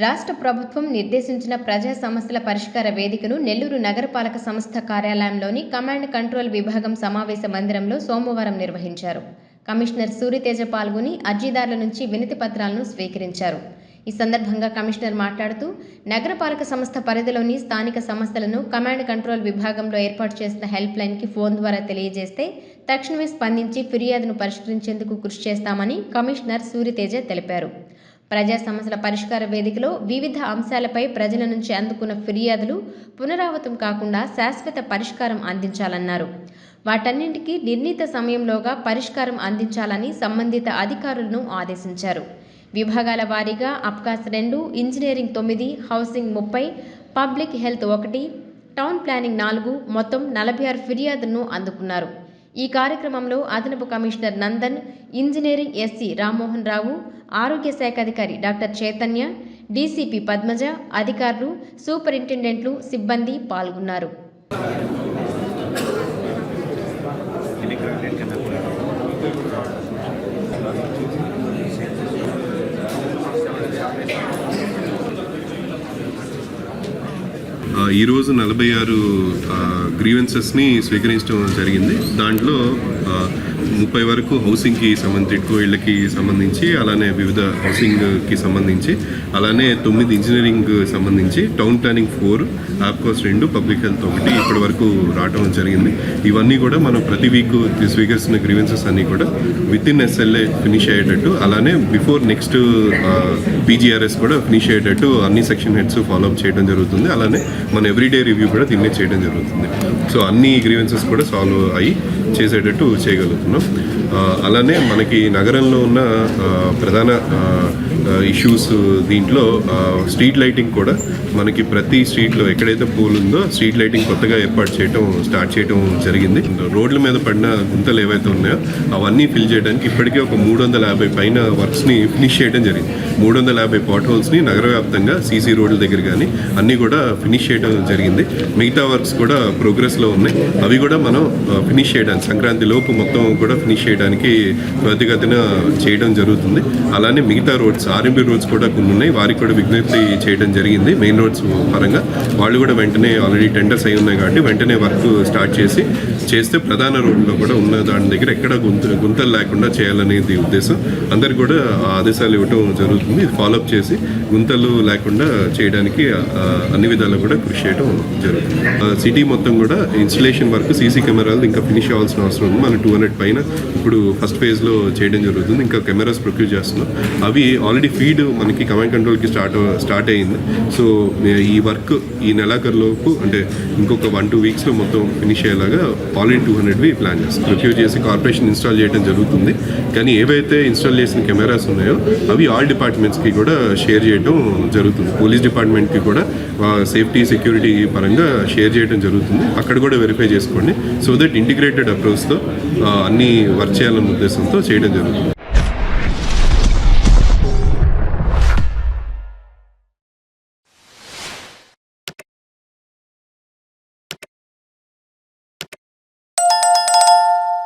రాష్ట్ర ప్రభుత్వం నిర్దేశించిన ప్రజా సమస్యల పరిష్కార వేదికను నెల్లూరు నగరపాలక సంస్థ కార్యాలయంలోని కమాండ్ కంట్రోల్ విభాగం సమావేశ మందిరంలో సోమవారం నిర్వహించారు. కమిషనర్ సూరితేజ పాల్గొని అర్జీదారుల నుంచి వినతి పత్రాలను స్వీకరించారు. ఈ సందర్భంగా కమిషనర్ మాట్లాడుతూ నగరపాలక సంస్థ పరిధిలోని స్థానిక సమస్యలను కమాండ్ కంట్రోల్ విభాగంలో ఏర్పాటు చేసిన హెల్ప్ లైన్కి ఫోన్ ద్వారా తెలియజేస్తే తక్షణమే స్పందించి ఫిర్యాదును పరిష్కరించేందుకు కృషి చేస్తామని కమిషనర్ సూరితేజ తెలిపారు. ప్రజా సమస్యల పరిష్కార వేదికలో వివిధ అంశాలపై ప్రజల నుంచి అందుకున్న ఫిర్యాదులు పునరావృతం కాకుండా శాశ్వత పరిష్కారం అందించాలన్నారు. వాటన్నింటికీ నిర్ణీత సమయంలోగా పరిష్కారం అందించాలని సంబంధిత అధికారులను ఆదేశించారు. విభాగాల వారీగా అబ్కాస్ 2, engineering 9, housing 30, public health 1, town planning 4 మొత్తం 46 ఫిర్యాదులను అందుకున్నారు. ఈ కార్యక్రమంలో అదనపు commissioner Nandan, engineering SE Rammohan Rao, ఆరోగ్య శాఖ అధికారి డాక్టర్ చైతన్య, డీసీపీ పద్మజ, అధికారులు, సూపరింటెండెంట్లు, సిబ్బంది పాల్గొన్నారు. ఈరోజు 46 గ్రీవెన్సెస్ని స్వీకరించడం జరిగింది. దాంట్లో 30 వరకు హౌసింగ్కి సంబంధించి, టిడ్కో ఇళ్ళకి సంబంధించి, అలానే వివిధ హౌసింగ్కి సంబంధించి, అలానే 9 ఇంజనీరింగ్ సంబంధించి, town planning 4, APCOS 2, public health 1 ఇప్పటి వరకు రావడం జరిగింది. ఇవన్నీ కూడా మనం ప్రతి వీక్ స్వీకరిస్తున్న గ్రీవెన్సెస్ అన్నీ కూడా విత్ ఇన్ SLA ఫినిష్ అయ్యేటట్టు, అలానే బిఫోర్ నెక్స్ట్ PGRS కూడా ఫినిష్ అయ్యేటట్టు అన్ని సెక్షన్ హెడ్స్ ఫాలోఅప్ చేయడం జరుగుతుంది. అలానే మన ఎవ్రీడే రివ్యూ కూడా దీన్నే చేయడం జరుగుతుంది. సో అన్ని గ్రీవెన్సెస్ కూడా సాల్వ్ అయ్యి చేసేటట్టు చేయగలుగుతున్నాం. అలానే మనకి నగరంలో ఉన్న ప్రధాన ఇష్యూస్ దీంట్లో స్ట్రీట్ లైటింగ్ కూడా మనకి ప్రతి స్ట్రీట్లో ఎక్కడైతే పోల్ ఉందో స్ట్రీట్ లైటింగ్ కొత్తగా స్టార్ట్ చేయడం జరిగింది. రోడ్ల మీద పడిన గుంతలు ఏవైతే ఉన్నాయో అవన్నీ ఫిల్ చేయడానికి ఇప్పటికే ఒక 350 పైన వర్క్స్ని ఫినిష్ చేయడం జరిగింది. 350 పాట్ హోల్స్ని నగర వ్యాప్తంగా సీసీ రోడ్ల దగ్గర కానీ అన్నీ కూడా ఫినిష్ చేయడం జరిగింది. మిగతా వర్క్స్ కూడా ప్రోగ్రెస్లో ఉన్నాయి. అవి కూడా మనం ఫినిష్ చేయడానికి సంక్రాంతి లోపు మొత్తం కూడా ఫినిష్ చేయడానికి త్వరితగతిన చేయడం జరుగుతుంది. అలానే మిగతా రోడ్స్, RMB రోడ్స్ కూడా కొన్ని ఉన్నాయి, వారికి కూడా విజ్ఞప్తి చేయడం జరిగింది. మెయిన్ రోడ్స్ పరంగా వాళ్ళు కూడా వెంటనే ఆల్రెడీ టెండర్స్ అయి ఉన్నాయి కాబట్టి వెంటనే వర్క్ స్టార్ట్ చేస్తే ప్రధాన రోడ్లో కూడా ఉన్న దాని దగ్గర ఎక్కడ గుంతలు లేకుండా చేయాలనేది ఉద్దేశం. అందరికి కూడా ఆదేశాలు ఇవ్వటం జరుగుతుంది. ఇది ఫాలోఅప్ చేసి గుంతలు లేకుండా చేయడానికి అన్ని విధాలు కూడా కృషి చేయడం జరుగుతుంది. సిటీ మొత్తం కూడా ఇన్స్టలేషన్ వర్క్, సీసీ కెమెరాలు ఇంకా ఫినిష్ అవ్వాల్సిన అవసరం ఉంది. మనం 200 పైన ఇప్పుడు ఫస్ట్ ఫేజ్లో చేయడం జరుగుతుంది. ఇంకా కెమెరాస్ ప్రొక్యూర్ చేస్తున్నాం. అవి ఆల్రెడీ ఫీడ్ మనకి కమాండ్ కంట్రోల్కి స్టార్ట్ అయ్యింది. సో ఈ వర్క్ ఈ నెలాఖరులోపు అంటే ఇంకొక 1-2 వీక్స్లో మొత్తం ఫినిష్ అయ్యేలాగా ఆల్రెడీ 200వి ప్లాన్ చేస్తాం. ప్రొక్యూర్ చేసి కార్పొరేషన్ ఇన్స్టాల్ చేయడం జరుగుతుంది. కానీ ఏవైతే ఇన్స్టాల్ చేసిన కెమెరాస్ ఉన్నాయో అవి ఆల్ డిపార్ట్మెంట్స్కి కూడా షేర్ చేయడం జరుగుతుంది. పోలీస్ డిపార్ట్మెంట్కి కూడా సేఫ్టీ, సెక్యూరిటీ పరంగా షేర్ చేయడం జరుగుతుంది. అక్కడ కూడా వెరిఫై చేసుకోండి. సో దట్ ఇంటిగ్రేటెడ్ అప్రోచ్తో అన్ని వర్క్ చేయాలన్న ఉద్దేశంతో చేయడం జరుగుతుంది.